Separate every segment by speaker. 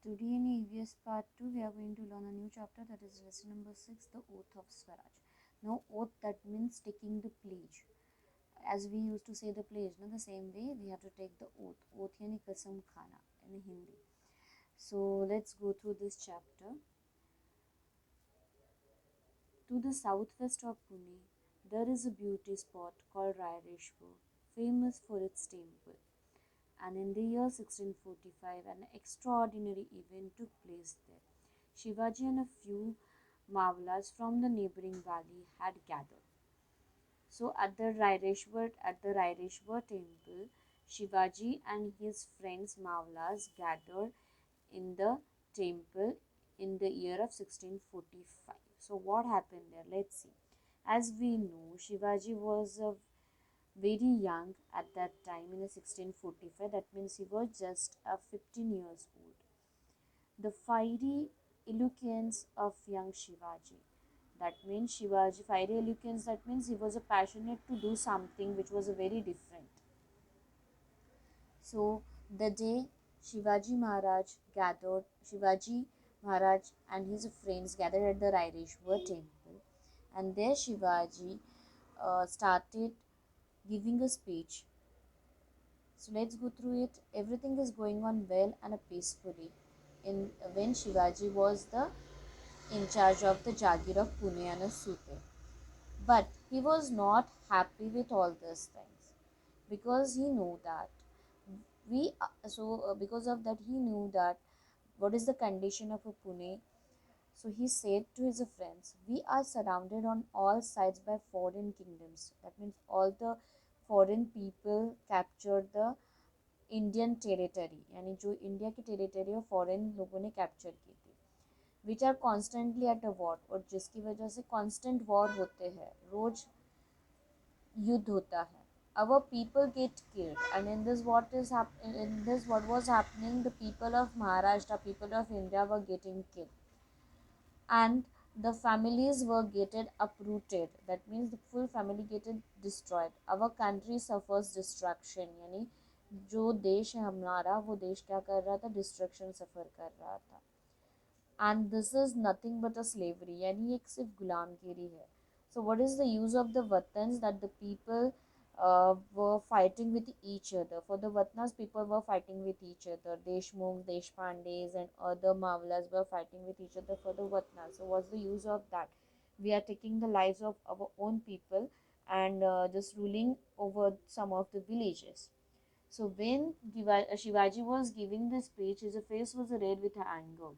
Speaker 1: Today in EVS part 2 we are going to learn a new chapter, that is lesson number 6, the oath of Swaraj. Now oath, that means taking the pledge. As we used to say the pledge, no? The same way we have to take the oath. Oath yani kasam khana in Hindi. So let's go through this chapter. To the southwest of Pune, there is a beauty spot called Raireshwar, famous for its temple. And in the year 1645, an extraordinary event took place there. Shivaji and a few Mavlas from the neighboring valley had gathered. So at the Raireshwar temple, Shivaji and his friends Mavlas gathered in the temple in the year of 1645. So what happened there? Let's see. As we know, Shivaji was very young at that time in the 1645. That means he was just 15 years old. The fiery eloquence of young Shivaji. That means Shivaji, fiery eloquence, that means he was a passionate to do something which was a very different. So the day Shivaji Maharaj and his friends gathered at the Raireshwar temple, and there Shivaji started giving a speech. So let's go through it. Everything is going on well and peacefully. In when Shivaji was the in charge of the Jagir of Pune and Sute. But he was not happy with all these things because he knew that because of that he knew that what is the condition of a Pune. So he said to his friends, "We are surrounded on all sides by foreign kingdoms." That means all the foreign people captured the Indian territory यानी जो India की territory है foreign लोगों ने capture की थी, which are constantly at a war, और जिसकी वजह से कॉन्स्टेंट वॉर होते हैं, रोज युद्ध होता है. Our people get killed, and in this what was happening, the people of Maharashtra, people of India were getting killed, and the families were getting uprooted. That means the full family getting destroyed. Our country suffers destruction, यानी जो देश है हमारा वो देश क्या कर रहा था, डिस्ट्रक्शन सफ़र कर रहा था. And this is nothing but a slavery, यानी ये सिर्फ गुलामगिरी है. So what is the use of the वतन्स, that the people were fighting with each other. For the Vatnas, people were fighting with each other. Deshmukh, Deshpandes, and other Mavlas were fighting with each other for the Vatnas. So, what's the use of that? We are taking the lives of our own people and just ruling over some of the villages. So, when Shivaji was giving this speech, his face was red with anger.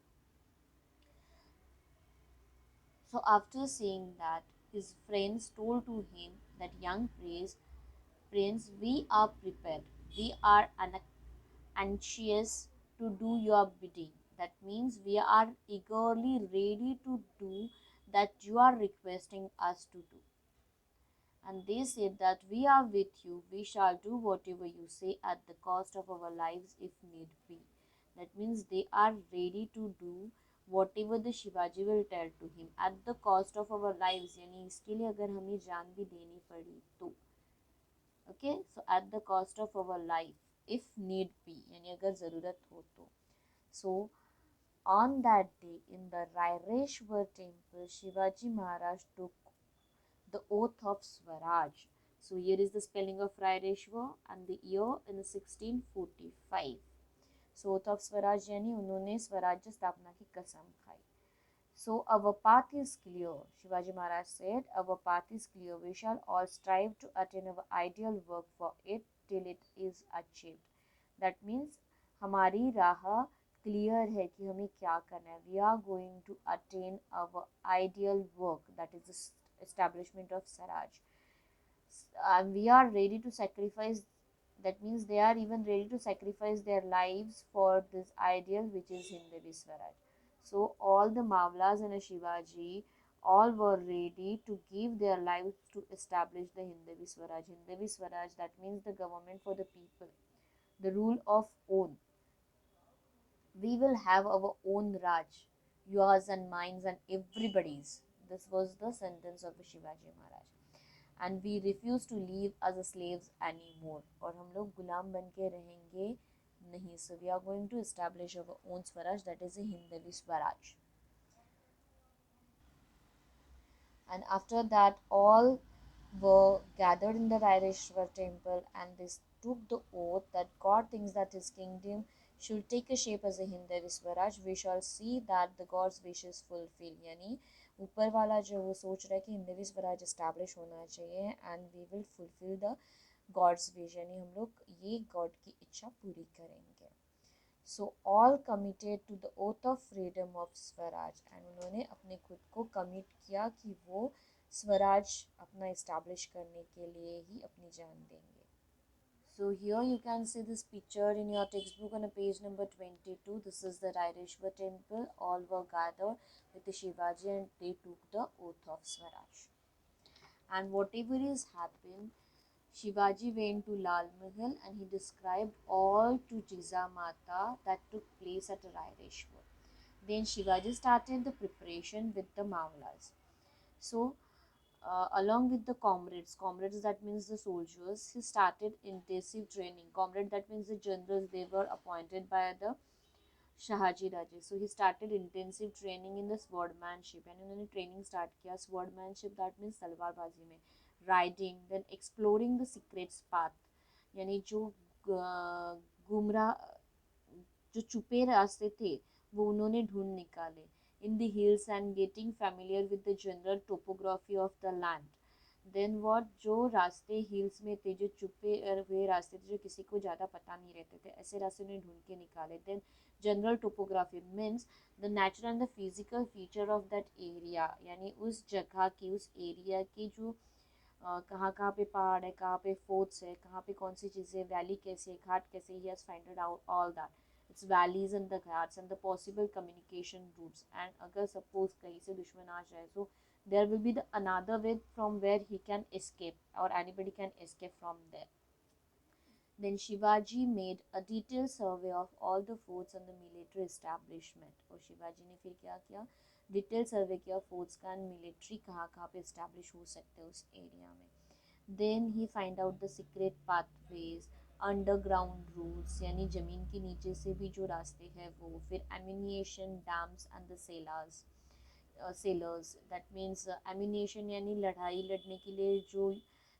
Speaker 1: So, after saying that, his friends told to him that, "Young Prince, we are prepared. We are anxious to do your bidding." That means we are eagerly ready to do that you are requesting us to do. And they said that, "We are with you. We shall do whatever you say at the cost of our lives if need be." That means they are ready to do whatever the Shivaji will tell to him at the cost of our lives. यानी इसके लिए अगर हमें जान भी देनी पड़ी तो. Okay, so at the cost of our life if need be, यानी अगर ज़रूरत हो तो. So on that day in the Raireshwar temple, Shivaji Maharaj took the oath of Swaraj. So here is the spelling of Raireshwar and the year in the 1645. So oath of Swaraj यानी उन्होंने स्वराज्य स्थापना की कसम खाई. So our path is clear, Shivaji Maharaj said. Our path is clear. We shall all strive to attain our ideal work for it till it is achieved. That means हमारी राह clear है कि हमें क्या करना है. We are going to attain our ideal work, that is the establishment of Swaraj. And we are ready to sacrifice, that means they are even ready to sacrifice their lives for this ideal which is Hindavi Swaraj. So all the Mavlas and Shivaji all were ready to give their lives to establish the Hindavi Swaraj. Hindavi Swaraj, that means the government for the people, the rule of own. We will have our own Raj, yours and mine and everybody's. This was the sentence of the Shivaji Maharaj. And we refuse to live as slaves anymore. और हम लोग गुलाम बन के रहेंगे नहीं. So we are going to establish our own Swaraj, that is a Hindavi Swaraj. And after that, all were gathered in the Raireshwar temple and they took the oath that God thinks that his kingdom should take a shape as a Hindavi Swaraj. We shall see that the God's wishes fulfill. यानी ऊपर वाला जो वो सोच रहा है कि Hindavi Swaraj establish होना चाहिए and we will fulfil the god's wish, यानी हम लोग ये गॉड की इच्छा पूरी करेंगे. So all committed to the oath of freedom of Swaraj, and उन्होंने अपने खुद को कमिट किया कि वो स्वराज अपना इस्टेब्लिश करने के लिए ही अपनी जान देंगे. So here you can see this picture in your textbook on a page number 22. This is the Raireshwar temple. All were gathered with the Shivaji and they took the oath of Swaraj. And whatever is happened, Shivaji went to Lal Mahal and he described all to Jizamata that took place at Raireshwar. Then Shivaji started the preparation with the Mavlas. So, along with the comrades that means the soldiers, he started intensive training. Comrade that means the generals, they were appointed by the Shahaji Raje. So he started intensive training in the swordmanship and उन्होंने training start किया swordmanship, that means तलवारबाजी में, riding, then exploring the secret path, यानी जो गुमराह जो छुपे रास्ते थे वो उन्होंने ढूंढ निकाले in the hills and getting familiar with the general topography of the land. Then what, जो रास्ते हिल्स में थे, जो छुपे हुए रास्ते थे, जो किसी को ज़्यादा पता नहीं रहते थे, ऐसे रास्ते उन्हें ढूंढ के निकाले. Then general topography means the natural and the physical feature of that area, यानी उस जगह की, उस एरिया की जो कहाँ कहाँ पे पहाड़ है, कहाँ पे फोर्ट्स है, कहाँ पे कौन सी चीज़ें, वैली कैसे है, घाट कैसे, he has finded out all that, its valleys and the ghats and the possible communication routes. And अगर सपोज कहीं से दुश्मन आ जाए तो there will be the another way from where he can escape or anybody can escape from there. Then Shivaji made a detailed survey of all the forts and the military establishment. और शिवाजी ने फिर क्या किया, detail सर्वे किया forts का and military कहाँ कहाँ पे इस्टेब्लिश हो सकते हैं उस एरिया में. Then he find out the secret pathways, underground routes यानी ज़मीन के नीचे से भी जो रास्ते हैं वो, फिर ammunition dams and the sellers that means ammunition यानी लड़ाई लड़ने के लिए जो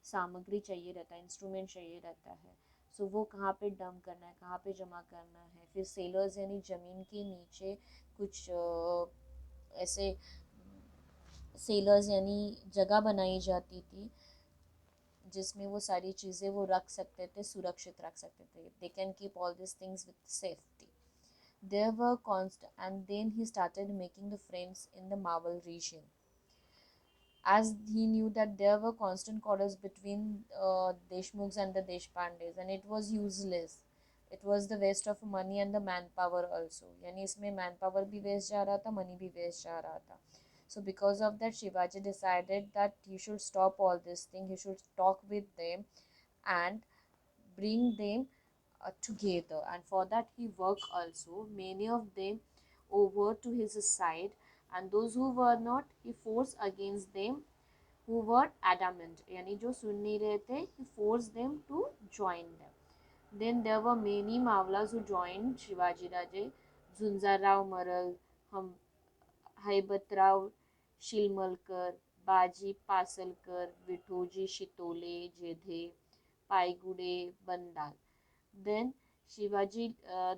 Speaker 1: सामग्री चाहिए रहता है, इंस्ट्रूमेंट चाहिए रहता है, सो वो कहाँ पे डंप करना है, कहाँ पे जमा करना है. फिर सेलर्स यानी ज़मीन के नीचे कुछ ऐसे सेलर्स यानी जगह बनाई जाती थी जिसमें वो सारी चीज़ें वो रख सकते थे, सुरक्षित रख सकते थे. They can keep all this things with safety. There were constant, and then he started making the friends in the Marvel region, as he knew that there were constant quarrels between Deshmukhs and the Deshpandes, and it was useless. It was the waste of money and the manpower also. यानी इसमें manpower भी waste जा रहा था, money भी waste जा रहा था. So because of that, Shivaji decided that he should stop all this thing. He should talk with them and bring them together, and for that he worked also many of them over to his side, and those who were not he forced against them who were adamant, यानी जो सुन नहीं रहे थे, he forced them to join them. Then there were many Mavlas who joined Shivaji Raje, Zunzarao Maral, हम हैबतराव शिलमलकर, बाजी Pasalkar, Vithoji Shitole Jedhe, पाईगुडे बंदाल. Then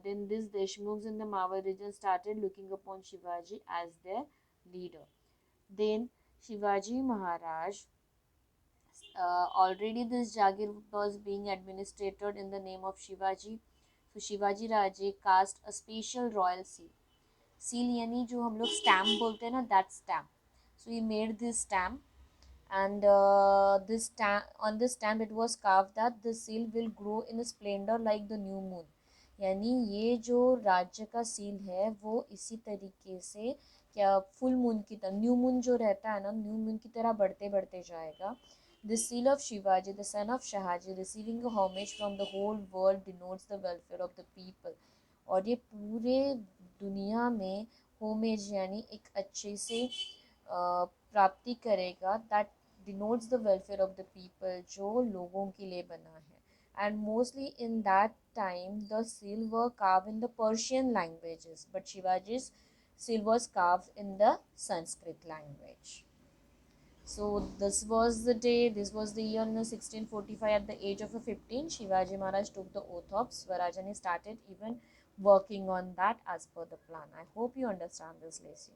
Speaker 1: then these Deshmukhs in the Mawar region started looking upon Shivaji as their leader. Then Shivaji Maharaj, already this Jagir was being administered in the name of Shivaji. So Shivaji Raje cast a special royal seal. Seal यानी जो हम लोग stamp बोलते हैं ना, that stamp. So he made this stamp, and this stamp, on this stamp it was carved that the seal will grow in a splendor like the new moon. यानी ये जो राज्य का सील है वो इसी तरीके से क्या फुल मून की तरह, न्यू मून जो रहता है ना, न्यू मून की तरह बढ़ते बढ़ते जाएगा. The seal of Shivaji, the son of Shahaji, receiving a homage from the whole world denotes the welfare of the people. और ये पूरे दुनिया में होमेज यानी एक अच्छे से प्राप्ति करेगा, that denotes the welfare of the people, जो लोगों के लिए बना है. and mostly in that time the seal were carved in the Persian languages, but Shivaji's seal was carved in the Sanskrit language. So this was the day, this was the year in 1645. At the age of 15, Shivaji Maharaj took the oath of Swaraj and he started even working on that as per the plan. I hope you understand this, Lacey.